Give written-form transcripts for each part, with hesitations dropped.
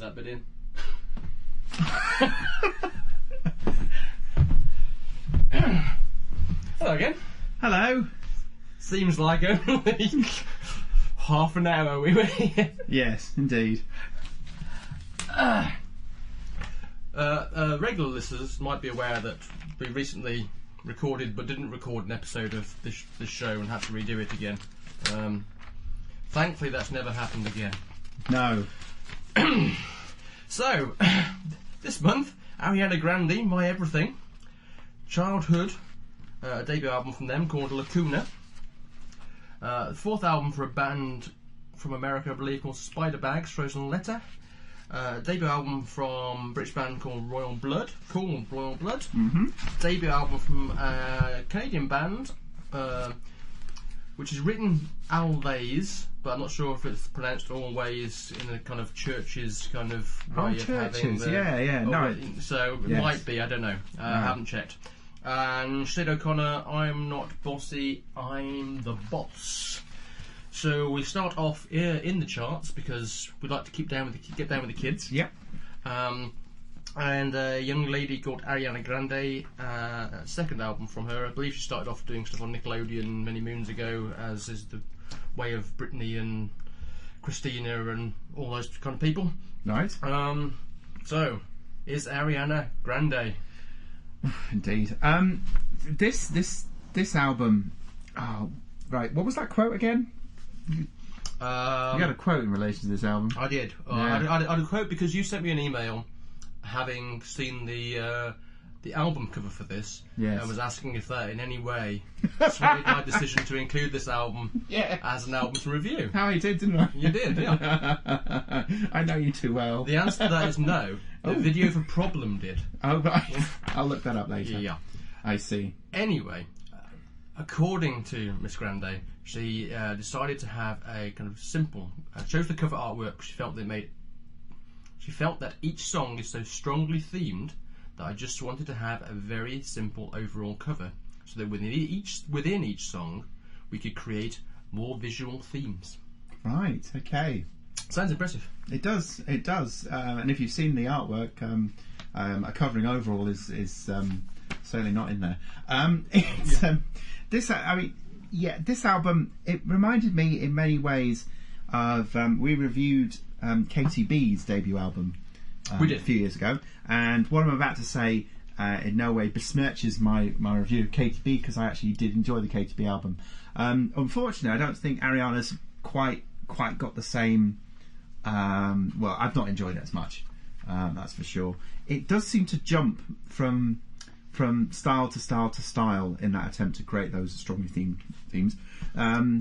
that bit in. Hello again. Hello. Seems like only half an hour we were here. Yes, indeed. Regular listeners might be aware that we recently recorded but didn't record an episode of this show and had to redo it again. Thankfully that's never happened again. No. So, this month, Ariana Grande, My Everything, Childhood, a debut album from them called Lacuna, the fourth album for a band from America, I believe, called Spiderbags, Frozen Letter, debut album from a British band called Royal Blood, Mm-hmm. debut album from a Canadian band, which is written Alvvays, but I'm not sure if it's pronounced always in a kind of churches kind of way of having the... yeah. No, so it might be, I don't know. I haven't checked. And Sinead O'Connor, I'm not bossy, I'm the boss. So we start off in the charts because we'd like to get down with the kids. Yep. And a young lady called Ariana Grande, second album from her. I believe she started off doing stuff on Nickelodeon many moons ago, as is the way of Britney and Christina and all those kind of people. Right. So, is Ariana Grande? Indeed. This album. Oh, right. What was that quote again? You had a quote in relation to this album. I did. Yeah. I had a quote because you sent me an email having seen the album cover for this. Yes. And was asking if that in any way swayed my decision to include this album as an album to review. How you did, didn't I? You did, yeah. I know you too well. The answer to that is no. The video for Problem did. Oh, right. I'll look that up later. Yeah. I see. Anyway, according to Miss Grande, she decided to have a kind of simple... chose the cover artwork. She felt that each song is so strongly themed that I just wanted to have a very simple overall cover, so that within each song we could create more visual themes. Right. Okay. Sounds impressive. It does. And if you've seen the artwork, a covering overall is certainly not in there. This album, it reminded me in many ways of we reviewed Katy B's debut album we did a few years ago, and what I'm about to say in no way besmirches my review of Katy B, because I actually did enjoy the Katy B album. Unfortunately, I don't think Ariana's quite got the same. Well, I've not enjoyed it as much. That's for sure. It does seem to jump from style to style to style in that attempt to create those strongly themed themes.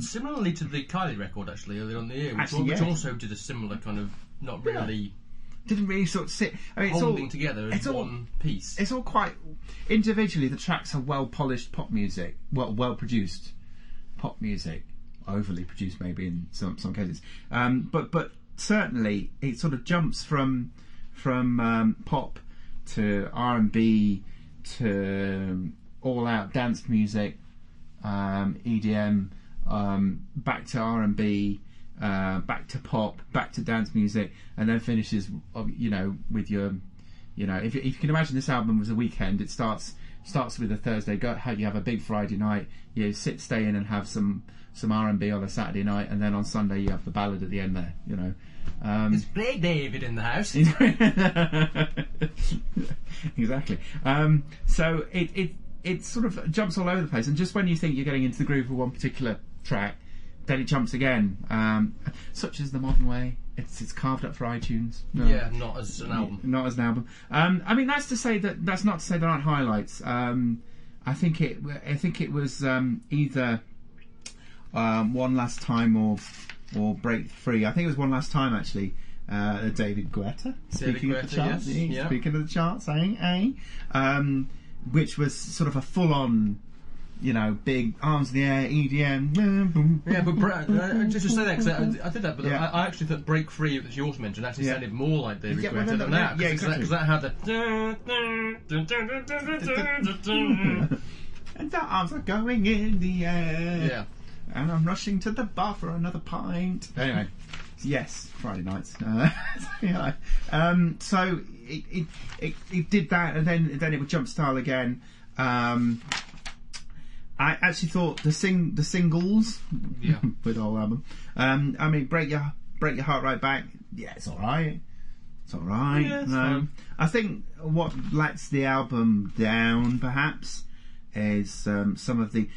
Similarly to the Kylie record, actually, earlier on the year, which also did a similar kind of not really... Didn't really sort of sit... I mean, holding together as one piece. It's all quite... Individually, the tracks are well-polished pop music. Well-produced pop music. Overly produced, maybe, in some cases. But certainly, it sort of jumps from pop to R&B to all-out dance music, EDM, back to R&B, back to pop, back to dance music, and then finishes, with your, if you can imagine this album was a weekend. It starts with a Thursday. You have a big Friday night. You stay in and have some R&B on a Saturday night, and then on Sunday you have the ballad at the end there. It's Play David in the house. Exactly. So it sort of jumps all over the place, and just when you think you're getting into the groove of one particular track, then it jumps again. Such as The Modern Way. It's carved up for iTunes. No. Yeah, not as an album. Not as an album. I mean, that's not to say there aren't highlights. I think it was either One Last Time or Break Free. I think it was One Last Time, actually. David Guetta. Speaking of the charts, yes. Speaking of the charts, which was sort of a full-on, big arms in the air, EDM. Yeah, but just to say that, because I did that, but I actually thought Break Free, that you also mentioned, actually sounded more like David Guetta than that. Yeah, exactly. Because that had the... And the arms are going in the air. Yeah. And I'm rushing to the bar for another pint. Anyway. Yes, Friday nights. Yeah. So it did that, and then it would jump style again. I actually thought the singles, with the whole album. I mean, break your heart right back. Yeah, it's all right. It's all right. Yeah, it's no, fine. I think what lets the album down, perhaps, is some of the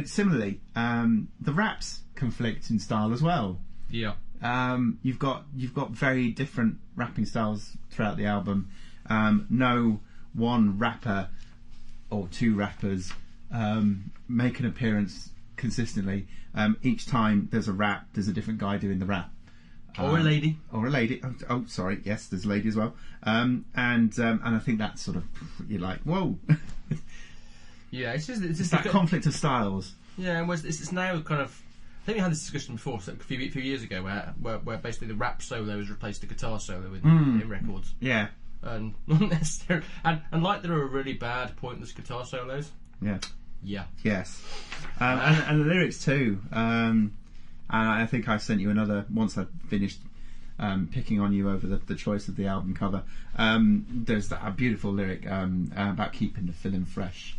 similarly the raps conflict in style as well. Yeah. You've got very different rapping styles throughout the album. No one rapper or two rappers make an appearance consistently. Each time there's a rap, there's a different guy doing the rap. Or a lady. Or a lady. Oh, sorry. Yes, there's a lady as well. And I think that's sort of, you're like, whoa. Yeah, it's just that conflict of styles. Yeah, and it's now kind of. I think we had this discussion before, so a few years ago, where basically the rap solo has replaced the guitar solo in records. Yeah. And not necessarily, and like there are really bad, pointless guitar solos. Yeah. Yeah. Yes. And the lyrics too. And I think I sent you another once I finished picking on you over the choice of the album cover. There's a beautiful lyric about keeping the filling fresh.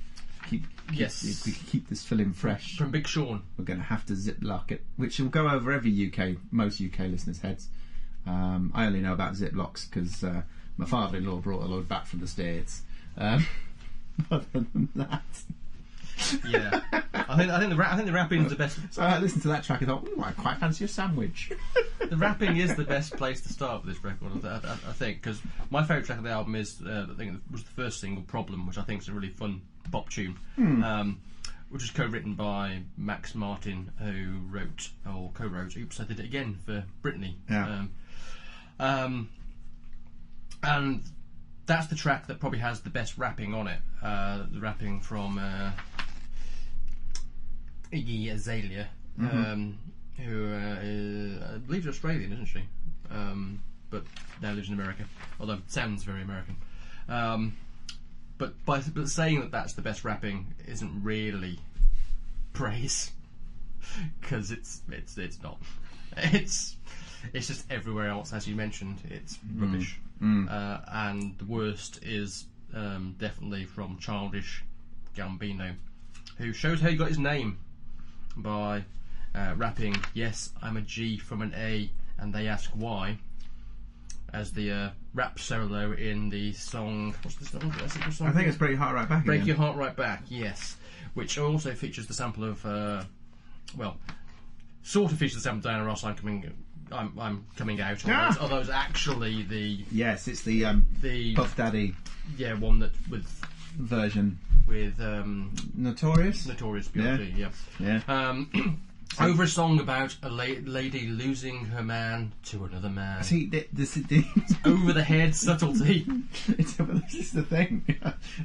If we keep this filling fresh from Big Sean, we're going to have to ziplock it, which will go over most UK listeners' heads. I only know about ziplocs because my father-in-law brought a load back from the States. Other than that, yeah, I think the rapping is the best. So I listened to that track and thought, I quite fancy a sandwich. The rapping is the best place to start with this record, I think, because my favourite track of the album is I think it was the first single, "Problem," which I think is a really fun pop tune, which was co-written by Max Martin, who co-wrote "Oops, I Did It Again" for Britney. Yeah. And that's the track that probably has the best rapping on it. The rapping from Iggy Azalea, who I believe is Australian, isn't she? But now lives in America, although sounds very American. But saying that that's the best rapping isn't really praise, because it's not. It's just everywhere else, as you mentioned. It's rubbish. And the worst is definitely from Childish Gambino, who shows how he got his name by rapping "Yes, I'm a G from an A, and they ask why," as the rap solo in the song. What's the song? I think it's "Break Your Heart Right Back." "Break Your Heart Right Back," yes, which also features the sample of sort of features the sample of Diana Ross. I'm coming out. Although it's actually the it's the Puff Daddy one that with version with Notorious B.I.G. Yeah. Over a song about a lady losing her man to another man. See, this over the head subtlety. This is the thing.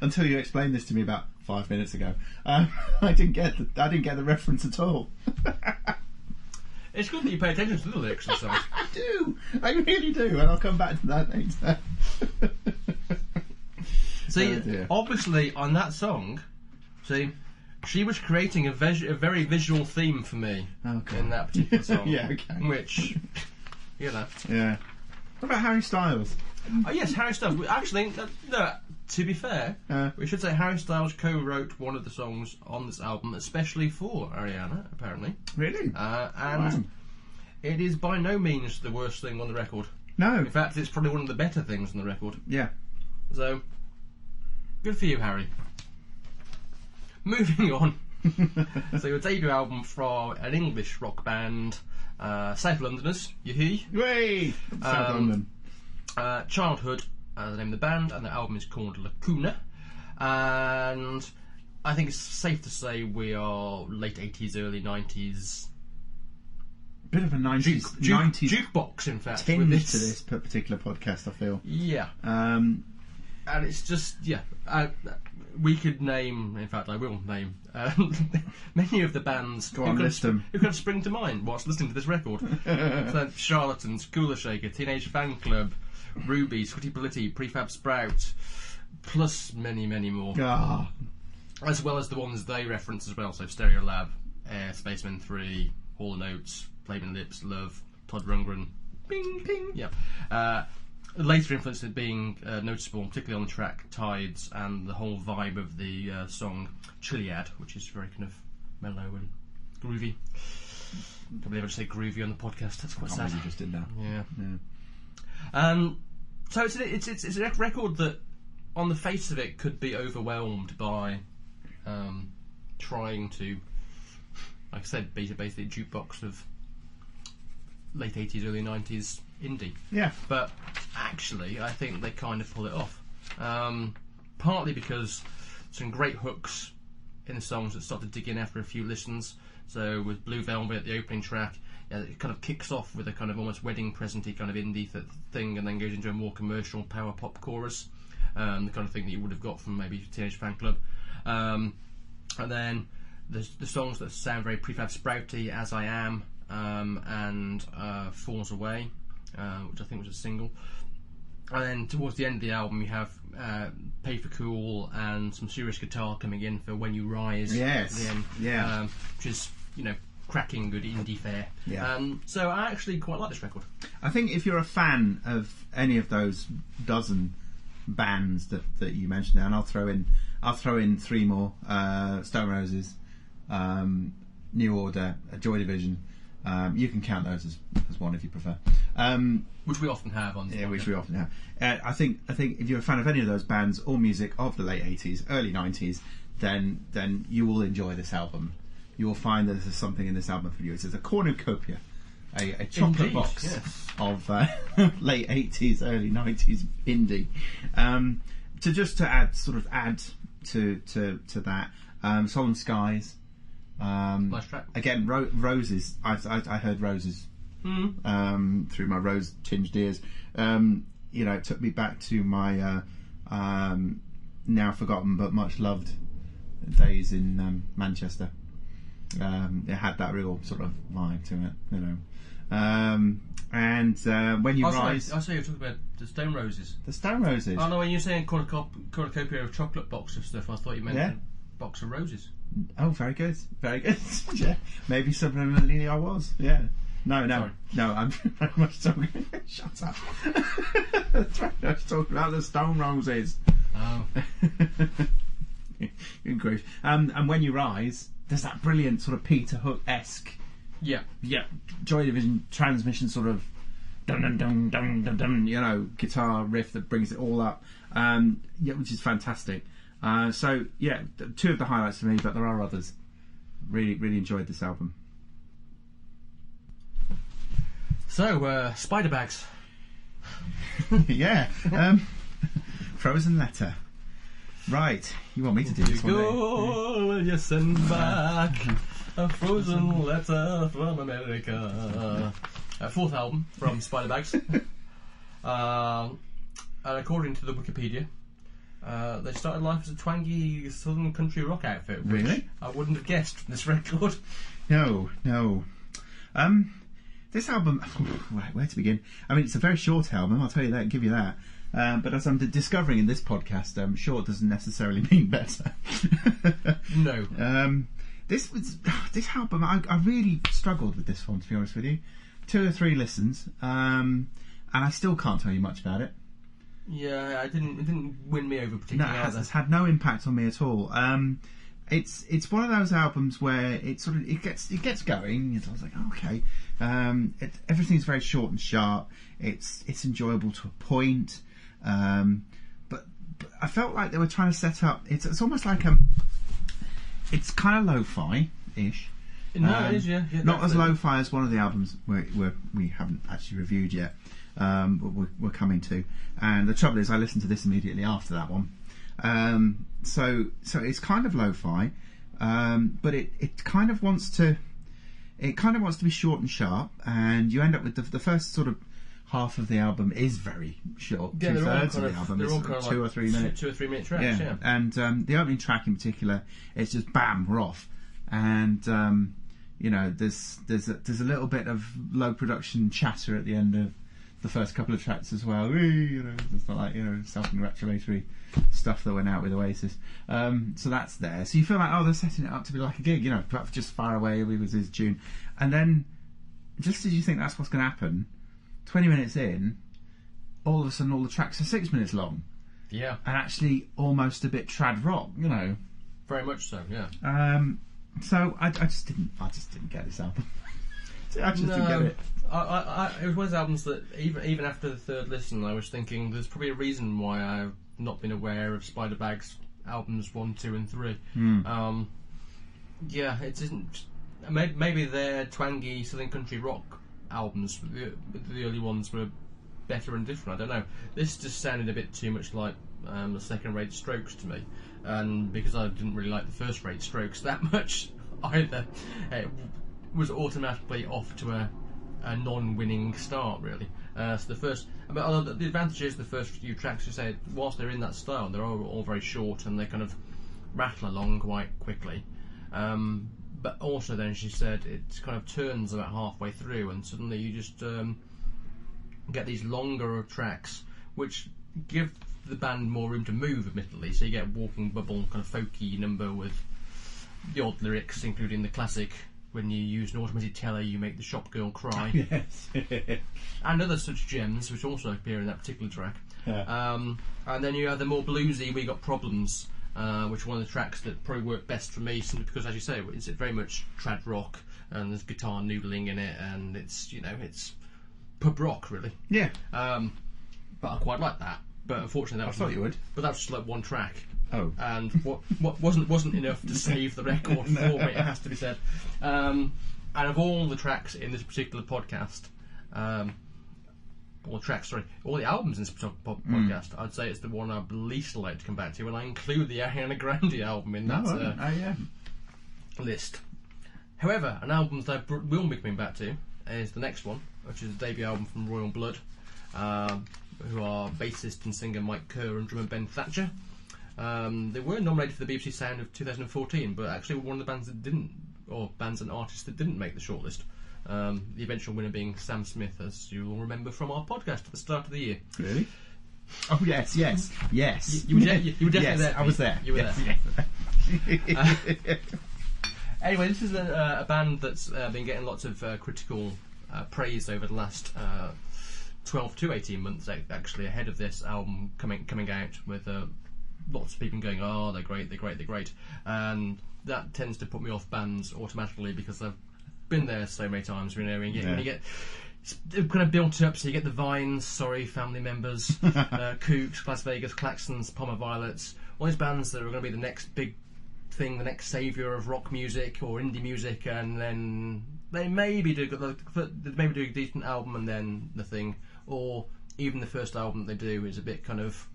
Until you explained this to me about 5 minutes ago, I didn't get the reference at all. It's good that you pay attention to the lyrics and songs. I really do, and I'll come back to that later. See, obviously on that song, she was creating a very visual theme for me in that particular song. Yeah, okay. Which, Yeah. What about Harry Styles? Oh yes, Harry Styles. Actually, no, to be fair, we should say Harry Styles co-wrote one of the songs on this album, especially for Ariana, apparently. Really? And it is by no means the worst thing on the record. No. In fact, it's probably one of the better things on the record. Yeah. So, good for you, Harry. Moving on. So your debut album from an English rock band, South Londoners, yoo-hoo. Way! South London. Childhood, the name of the band, and the album is called Lacuna. And I think it's safe to say we are late 80s, early 90s. Bit of a 90s jukebox, in fact, tinge to this particular podcast, I feel. Yeah. And it's just, we could name, in fact I will name, many of the bands who kind of spring to mind whilst listening to this record. So Charlatans, Cooler Shaker, Teenage Fan Club, Ruby, Sweaty Polity, Prefab Sprout, plus many, many more. Oh. As well as the ones they reference as well, so Stereolab, Spacemen 3, Hall & Oates, Flaming Lips, Love, Todd Rundgren, Bing, ping. Yeah. Later influences being noticeable, particularly on the track Tides and the whole vibe of the song Chiliad, which is very kind of mellow and groovy. Can't believe I just say groovy on the podcast. That's quite sad. You just did that. Yeah. So it's a record that, on the face of it, could be overwhelmed by trying to, like I said, basically a jukebox of late 80s, early 90s indie. Yeah. But actually, I think they kind of pull it off. Partly because some great hooks in the songs that start to dig in after a few listens. So with Blue Velvet, the opening track, it kind of kicks off with a kind of almost wedding present-y kind of indie thing, and then goes into a more commercial power pop chorus, the kind of thing that you would have got from maybe Teenage Fan Club. And then the songs that sound very Prefab Sprouty, As I Am, and Falls Away, which I think was a single. And then towards the end of the album, you have Pay for Cool and some serious guitar coming in for When You Rise. Yes. At the end, Yeah. which is, cracking good indie fare. Yeah. So I actually quite like this record. I think if you're a fan of any of those dozen bands that you mentioned there, and I'll throw in three more: Stone Roses, New Order, Joy Division. You can count those as one if you prefer. Which we often have on this podcast. Which we often have. I think if you're a fan of any of those bands or music of the late 80s, early 90s, then you will enjoy this album. You will find that there's something in this album for you. It's a cornucopia, a chocolate Indeed, box yes. of late 80s, early 90s indie. To add to that, Solemn Skies. Nice track. Again, Roses. I heard Roses through my rose-tinged ears. It took me back to my now forgotten but much loved days in Manchester. It had that real sort of vibe to it, And When You Rise. I say you're talking about the Stone Roses. The Stone Roses. Oh no, when you're saying cornucopia of chocolate box of stuff, I thought you meant a box of roses. Oh, very good, very good. Yeah, maybe subliminally I was. Yeah. No, Sorry. no. I'm very much talking. Shut up. I was talking about the Stone Roses. Oh. Good grief. And When You Rise, there's that brilliant sort of Peter Hook-esque. Yeah. Joy Division transmission sort of dun dun dun dun dun dun. Guitar riff that brings it all up. Which is fantastic. Two of the highlights for me, but there are others. Really, really enjoyed this album. So, Spider Bags. Yeah. Frozen Letter. Right. You want me to do this one? Go, will you send back a frozen letter from America? Fourth album from Spider Bags. And according to the Wikipedia, they started life as a twangy southern country rock outfit, which Really? I wouldn't have guessed from this record. No. This album, right, where to begin? I mean, it's a very short album, I'll tell you that, and give you that. But as I'm discovering in this podcast, short doesn't necessarily mean better. No. This album, I really struggled with this one, to be honest with you. 2 or 3 listens, and I still can't tell you much about it. Yeah, it didn't win me over particularly. No, it's had no impact on me at all. It's one of those albums where it gets going. I was like, okay, everything's very short and sharp. It's enjoyable to a point, but I felt like they were trying to set up. It's almost like it's kind of lo-fi ish. No, it is, yeah. Not as lo-fi as one of the albums we haven't actually reviewed yet, but we're coming to. And the trouble is, I listened to this immediately after that one. So it's kind of lo-fi, but it kind of wants to be short and sharp, and you end up with the first sort of half of the album is very short. Yeah, 2/3 of the album is sort of 2 or 3 minutes. 2 or 3 minute tracks, yeah. And the opening track in particular, it's just bam, we're off, and there's a little bit of low production chatter at the end of the first couple of tracks as well. It's not like self-congratulatory stuff that went out with Oasis. So that's there. So you feel like, they're setting it up to be like a gig, just Far Away was his tune, and then just as you think that's what's going to happen, 20 minutes in, all of a sudden all the tracks are 6 minutes long. Yeah. And actually almost a bit trad rock, you know. Very much so, yeah. So I just didn't get this album. I just didn't get it. It was one of those albums that even after the third listen, I was thinking there's probably a reason why I've not been aware of Spiderbag's albums 1, 2, and 3. Yeah, it isn't. Maybe their twangy Southern country rock albums, the early ones, were better and different. I don't know. This just sounded a bit too much like the second-rate Strokes to me, and because I didn't really like the first-rate Strokes that much either, it was automatically off to a non-winning start, really. So the first, the advantage is the first few tracks, you say, whilst they're in that style, they're all very short and they kind of rattle along quite quickly. But also then, she said, it kind of turns about halfway through and suddenly you just get these longer tracks which give the band more room to move, admittedly. So you get a walking bubble kind of folky number with the odd lyrics, including the classic, when you use an automated teller you make the shop girl cry. Yes. And other such gems which also appear in that particular track. Yeah. And then you have the more bluesy We Got Problems, which is one of the tracks that probably worked best for me, simply because, as you say, it's very much trad rock and there's guitar noodling in it, and it's pub rock, really. Yeah. But I quite like that. But unfortunately, I thought you would. But that was just like one track. Oh. And what wasn't enough to save the record for me, it has to be said. And of all the tracks in this particular podcast, all the albums in this particular podcast, I'd say it's the one I'd least like to come back to, and I include the Ariana Grande album in that list. However, an album that I will be coming back to is the next one, which is the debut album from Royal Blood, who are bassist and singer Mike Kerr and drummer Ben Thatcher. They were nominated for the BBC Sound of 2014, but actually one of the bands that didn't, or bands and artists that didn't make the shortlist. The eventual winner being Sam Smith, as you'll remember from our podcast at the start of the year. Really? Oh yes. You were definitely yes, there. I was there. You were there. Yes. Anyway, this is a band that's been getting lots of critical praise over the last 12 to 18 months, actually, ahead of this album coming out, with lots of people going, oh, they're great, and that tends to put me off bands automatically because I've been there so many times. When you get it's kind of built up, so you get the Vines, family members, Kooks, Las Vegas, Klaxons, Palmer Violets, all these bands that are going to be the next big thing, the next saviour of rock music or indie music, and then they maybe do a decent album and then nothing, or even the first album that they do is a bit kind of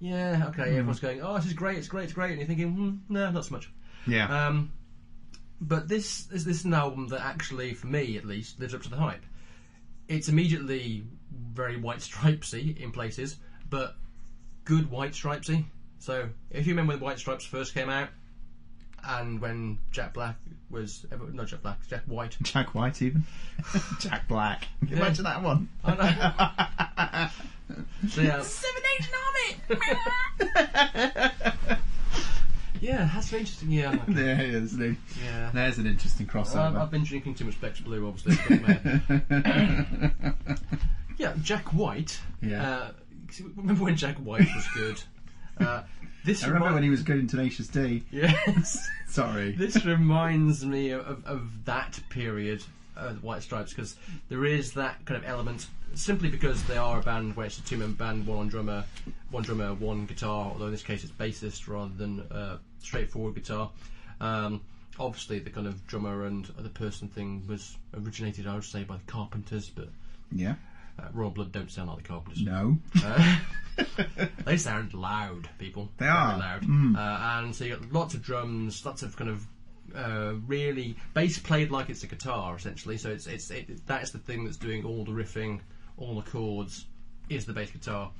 everyone's going, oh, this is great, it's great, and you're thinking, no, not so much. Yeah. But this is an album that actually, for me at least, lives up to the hype. It's immediately very White Stripesy in places, but good White Stripesy. So if you remember when the White Stripes first came out, and when Jack White even. Jack Black. Can you imagine that one? I know. So yeah, 7 Army. Yeah, that's an interesting. Yeah, there it is. Yeah, there's an interesting crossover. I've been drinking too much Beck's Blue, obviously. Yeah, Jack White. Yeah. Remember when Jack White was good? I remember when he was good in Tenacious D. Yes. Sorry. This reminds me of that period of the White Stripes, because there is that kind of element, simply because they are a band where it's a two-member band, one drummer, one guitar, although in this case it's bassist rather than straightforward guitar. Obviously the kind of drummer and other person thing was originated, I would say, by the Carpenters, but yeah. Royal Blood don't sound like the Carpenters. No. They sound loud, people. They Very are loud. Mm. And so you got lots of drums, lots of kind of really bass played like it's a guitar, essentially. So that is the thing that's doing all the riffing, all the chords, is the bass guitar.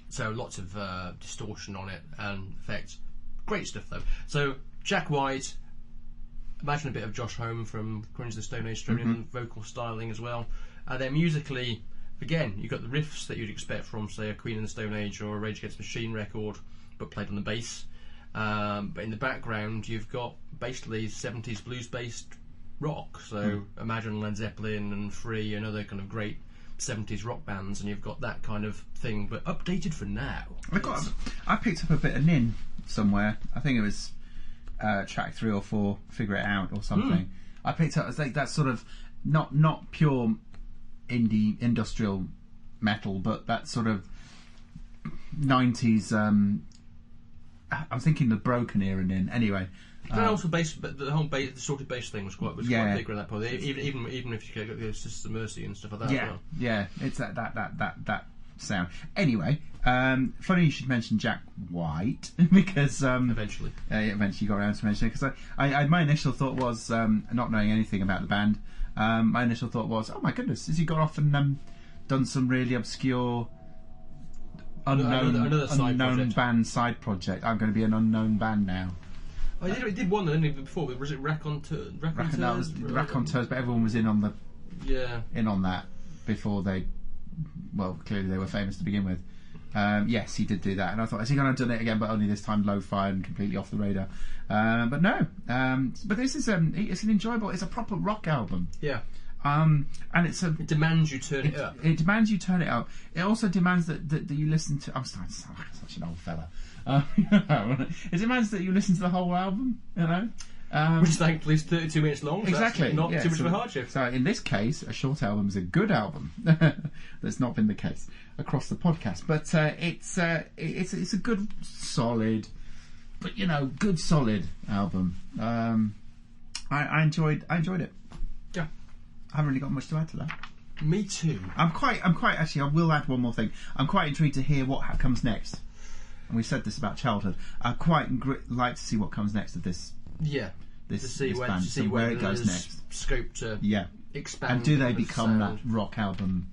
So lots of distortion on it and effects. Great stuff though. So Jack White, imagine a bit of Josh Homme from Queens of the Stone Age Australian vocal styling as well. And then musically, again, you've got the riffs that you'd expect from, say, a Queen of the Stone Age or a Rage Against the Machine record, but played on the bass. But in the background, you've got basically 70s blues-based rock. So imagine Led Zeppelin and Free and other kind of great 70s rock bands, and you've got that kind of thing, but updated for now. I picked up a bit of Nin somewhere. I think it was track 3 or 4, Figure It Out or something. I picked up that sort of not pure indie industrial metal, but that sort of 90s. I'm thinking the Broken era Nin. Anyway. But also but the whole the sorted bass thing was quite big around that point. Even if you go Sisters of Mercy and stuff like that. Yeah, as well. Yeah, it's that sound. Anyway, funny you should mention Jack White because Eventually you got around to mentioning it because I my initial thought was not knowing anything about the band. My initial thought was, oh my goodness, has he got off and done some really obscure unknown band side project? I'm going to be an unknown band now. Oh, he did one then before. Was it Raconteurs? That was Raconteurs, but everyone was in on that before they. Well, clearly they were famous to begin with. Yes, he did do that, and I thought, is he going to do it again? But only this time lo-fi and completely off the radar. But no. But this is it's an enjoyable. It's a proper rock album. Yeah. And it demands you turn it up. It demands you turn it up. It also demands that you listen to. I'm starting to sound like such an old fella. It demands that you listen to the whole album. Which thankfully is 32 minutes long. So Exactly. Not too much of a hardship. So in this case, a short album is a good album. That's not been the case across the podcast, but it's a good solid, but good solid album. I enjoyed it. Yeah. I haven't really got much to add to that. Me too. I'm quite actually. I will add one more thing. I'm quite intrigued to hear what comes next. And we said this about Childhood. I quite like to see what comes next of this. Yeah. To see where it goes next. Scope to expand. And do they become that rock album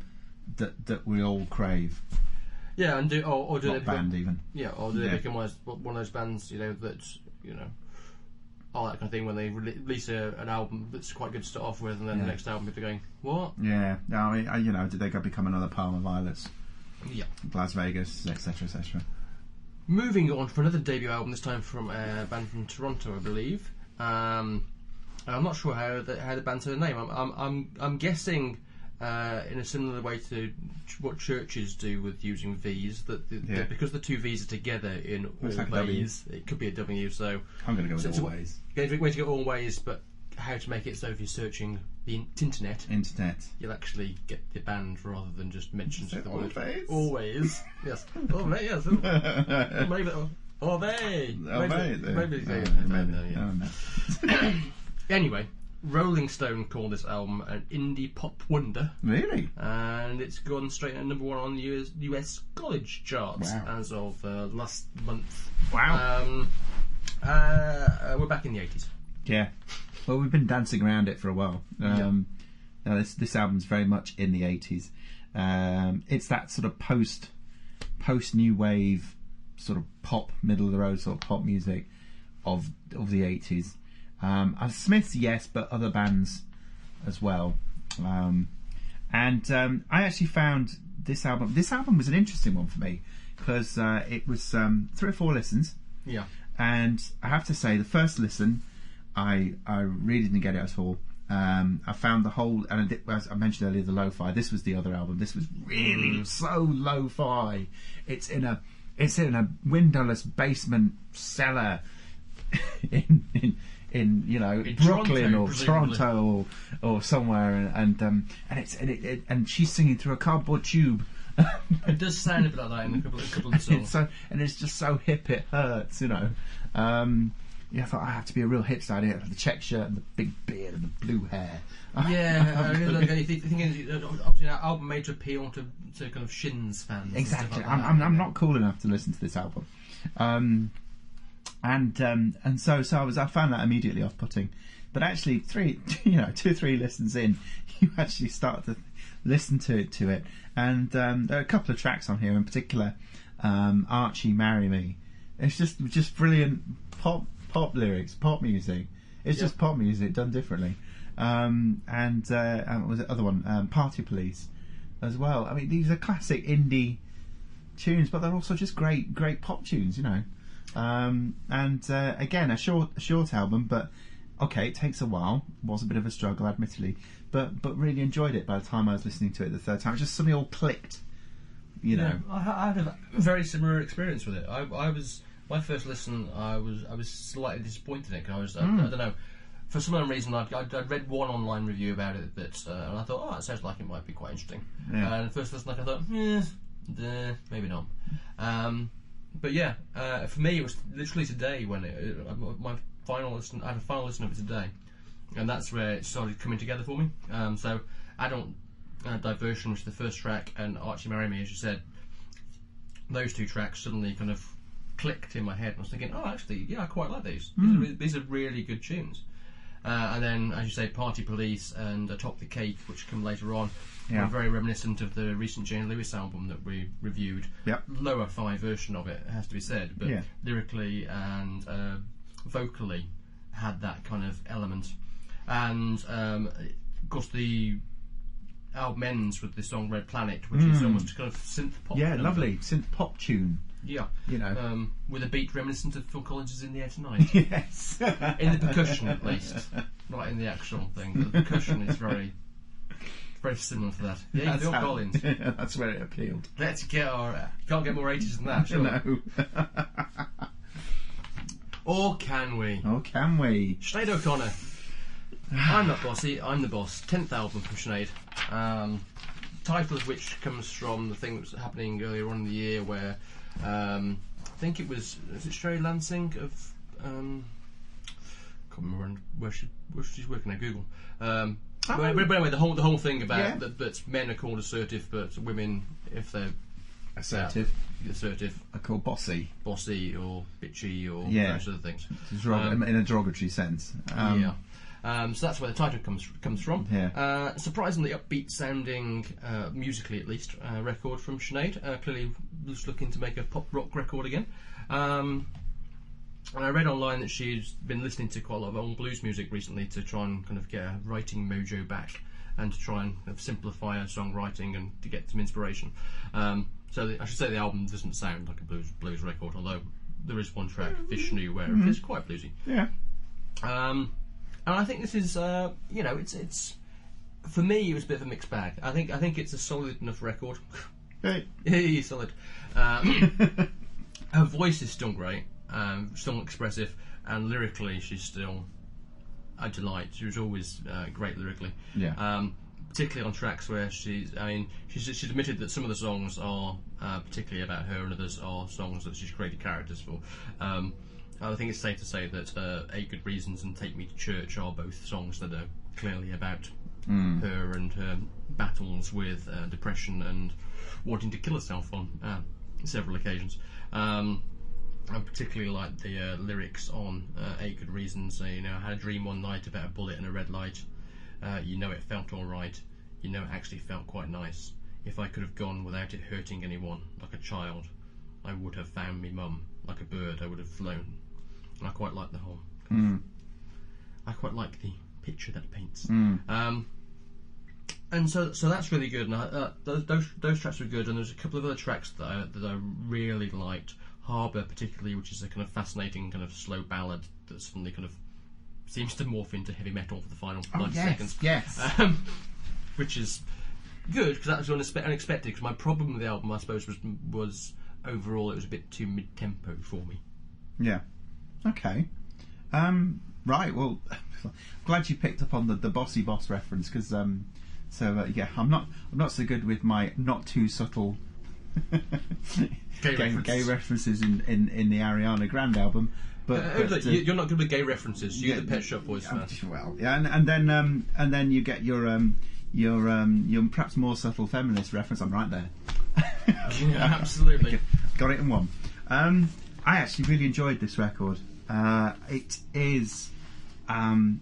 that we all crave? Yeah, and do they band even? Yeah, or do they become one of those bands that all that kind of thing when they release an album that's quite good to start off with, and then the next album people are going, what? Yeah, no, I mean, did they go become another Palmer Violets? Yeah, Las Vegas, etc., etc. Moving on for another debut album, this time from a band from Toronto, I believe. I'm not sure how the band said the name. I'm guessing in a similar way to what churches do with using V's, that because the two V's are together in Alvvays, it could be a W. So I'm going to go with Alvvays. Way to go Alvvays, but how to make it so if you're searching the internet, you'll actually get the band rather than just mentions of the word always. Yes, Alvvays. Yes, maybe maybe. Anyway, Rolling Stone called this album an indie pop wonder. Really? And it's gone straight at number 1 on the US college charts as of last month. Wow. We're back in the 80s. Yeah. Well, we've been dancing around it for a while. Now this album's very much in the 80s. It's that sort of post new wave sort of pop, middle of the road sort of pop music of the 80s. Smiths, yes, but other bands as well. I actually found this album. This album was an interesting one for me because it was 3 or 4 listens. Yeah. And I have to say, the first listen, I really didn't get it at all. I found the whole, and as I mentioned earlier, the lo-fi. This was the other album. This was really so lo-fi. It's in a windowless basement cellar in Brooklyn or Toronto or somewhere, and she's singing through a cardboard tube. It does sound a bit like that in a couple of songs. And it's just so hip it hurts, I thought I have to be a real hipster. I had the check shirt and the big beard and the blue hair. Yeah, obviously an album made to appeal to kind of Shins fans. Exactly. Like I'm not cool enough to listen to this album. So I found that immediately off-putting. But actually, 2 or 3 listens in, you actually start to listen to it. And there are a couple of tracks on here, in particular, Archie, Marry Me. It's just brilliant pop lyrics, pop music. It's just pop music done differently. What was the other one? Party Police, as well. I mean, these are classic indie tunes, but they're also just great pop tunes, Again, a short album, but okay, it takes a while. Was a bit of a struggle, admittedly, but really enjoyed it by the time I was listening to it the third time. It just suddenly all clicked, you know. I had a very similar experience with it. I was my first listen. I was slightly disappointed in it. 'Cause I don't know. For some unknown reason, I'd read one online review about it, and I thought, oh, it sounds like it might be quite interesting. Yeah. And the first listen, I thought, maybe not. But yeah, for me, it was literally today when my final listen. I had a final listen of it today, and that's where it started coming together for me. So, Adult Diversion, which is the first track, and Archie Marry Me, as you said, those two tracks suddenly kind of clicked in my head, and I was thinking, oh, actually, yeah, I quite like these. These are really good tunes. And then, as you say, Party Police and Atop the Cake, which come later on, were very reminiscent of the recent Jane Lewis album that we reviewed. Yep. Lower fi version of it, has to be said, but lyrically and vocally had that kind of element. And, of course, the album ends with the song Red Planet, which is almost kind of synth pop. Yeah, lovely synth pop tune. Yeah, you know, with a beat reminiscent of Phil Collins' "In the Air Tonight." Yes, in the percussion at least, not in the actual thing. But the percussion is very similar to that. Yeah, Phil Collins. That's where it appealed. Let's get our. Can't get more 80s than that, sure. No. Or can we? Or can we? Sinead O'Connor. I'm not Bossy, I'm the Boss. 10th album from Sinead. Title of which comes from the thing that was happening earlier on in the year where I think it was it Sherry Lansing of can't remember where she's working at Google. But anyway, the whole thing about that men are called assertive, but women, if they're assertive, are called bossy or bitchy or those other things. In a derogatory sense. So that's where the title comes from. Yeah. Surprisingly upbeat sounding, musically at least, record from Sinead. Clearly was looking to make a pop rock record again. And I read online that she's been listening to quite a lot of old blues music recently to try and kind of get her writing mojo back and to try and kind of simplify her songwriting and to get some inspiration. So I should say the album doesn't sound like a blues record, although there is one track, Vishnu, where it is quite bluesy. Yeah. And I think this is, it's for me it was a bit of a mixed bag. I think it's a solid enough record. Hey. Solid. Her voice is still great, still expressive, and lyrically she's still a delight. She was always great lyrically. Yeah. Particularly on tracks where she's admitted that some of the songs are particularly about her, and others are songs that she's created characters for. I think it's safe to say that 8 Good Reasons and Take Me to Church are both songs that are clearly about her and her battles with depression and wanting to kill herself on several occasions. I particularly like the lyrics on 8 Good Reasons. I had a dream one night about a bullet and a red light. It felt alright. It actually felt quite nice. If I could have gone without it hurting anyone, like a child, I would have found me mum. Like a bird, I would have flown. And I quite like the whole. I quite like the picture that it paints. And so that's really good. And those tracks were good. And there's a couple of other tracks that I really liked. Harbour, particularly, which is a kind of fascinating kind of slow ballad that suddenly kind of seems to morph into heavy metal for the final 90 seconds. Yes. Which is good because that was unexpected. Because my problem with the album, I suppose, was overall it was a bit too mid-tempo for me. Yeah. Okay. Right. Well, glad you picked up on the Bossy Boss reference because I'm not so good with my not too subtle gay references in the Ariana Grande album. But you're not good with gay references. You're the Pet Shop Boys fan. Well, yeah, and then you get your perhaps more subtle feminist reference. I'm right there. Yeah, absolutely. Got it in one. I actually really enjoyed this record. It is. I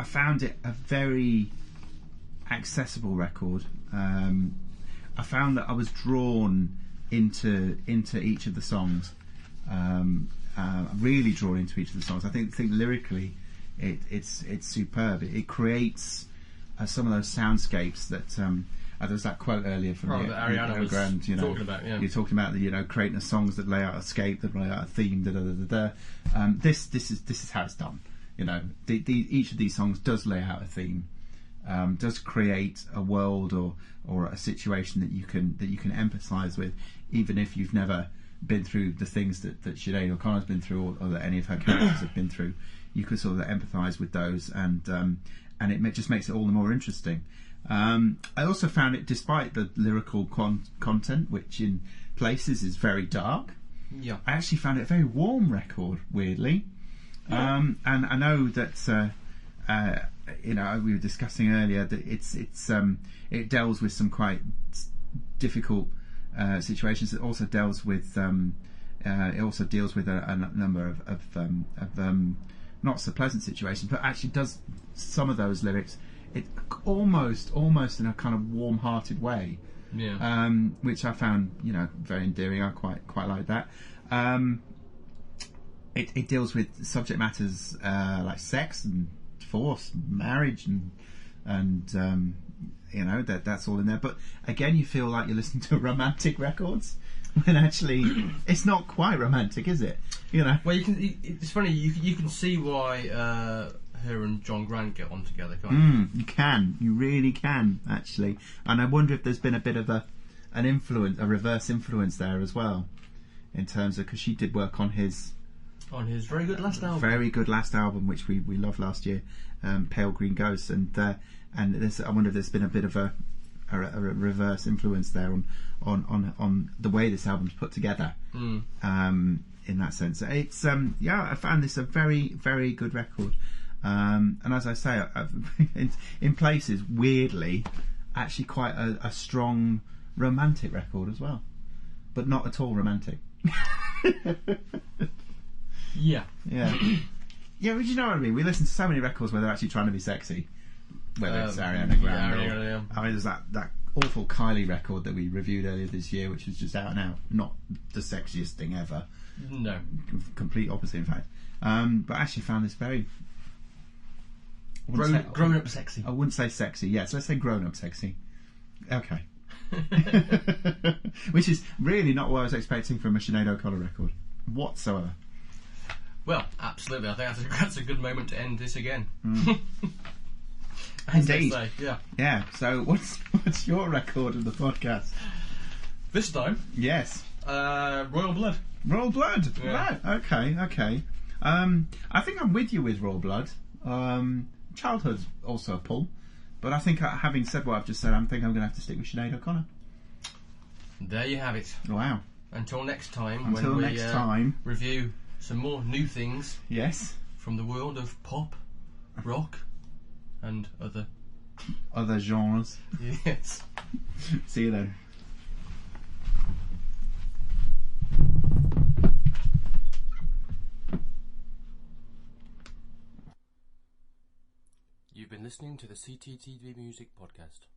found it a very accessible record. I found that I was drawn into each of the songs. Really drawn into each of the songs. I think lyrically, it's superb. It creates some of those soundscapes that. There was that quote earlier from Ariana was Grande, talking about. Yeah. You're talking about creating the songs that lay out a scape, that lay out a theme. This is how it's done. each of these songs does lay out a theme, does create a world or a situation that you can empathise with, even if you've never been through the things that Sinead O'Connor's been through, or that any of her characters have been through. You can sort of empathise with those, and it just makes it all the more interesting. I also found it, despite the lyrical content, which in places is very dark, I actually found it a very warm record, weirdly. And I know that we were discussing earlier that it deals with some quite difficult situations. It also deals with a number of not so pleasant situations, but actually does some of those lyrics it almost in a kind of warm-hearted way, which I found very endearing. I quite like that. It deals with subject matters like sex and divorce, and marriage, and that's all in there. But again, you feel like you're listening to romantic records when actually it's not quite romantic, is it? Well, it's funny. You can see why her and John Grande get on together, can't you? You really can, actually. And I wonder if there's been a bit of a reverse influence there as well, in terms of, because she did work on his very good last album, which we loved last year, Pale Green Ghosts, and I wonder if there's been a bit of a reverse influence there on the way this album's put together. In that sense, it's I found this a very, very good record. And as I say, in places, weirdly, actually quite a strong romantic record as well, but not at all romantic. Yeah. But you know what I mean? We listen to so many records where they're actually trying to be sexy, whether it's Ariana Grande I mean, there's that awful Kylie record that we reviewed earlier this year, which was just out and out not the sexiest thing ever. No, complete opposite, in fact. But I actually found this very grown up sexy. I wouldn't say sexy. Yes, let's say grown up sexy. Okay. Which is really not what I was expecting from a Sinead O'Connor record whatsoever. Well, absolutely. I think that's a good moment to end this again. Indeed. Say, yeah. So what's your record of the podcast this time? Yes. Royal Blood. Royal Blood. Yeah. Right. Okay. I think I'm with you with Royal Blood. Childhood's also a pull, but I think, having said what I've just said, I'm going to have to stick with Sinead O'Connor. There you have it. Wow. Until next time, when we review some more new things. Yes. From the world of pop, rock, and other genres. Yes. See you then. You've been listening to the CTTV Music Podcast.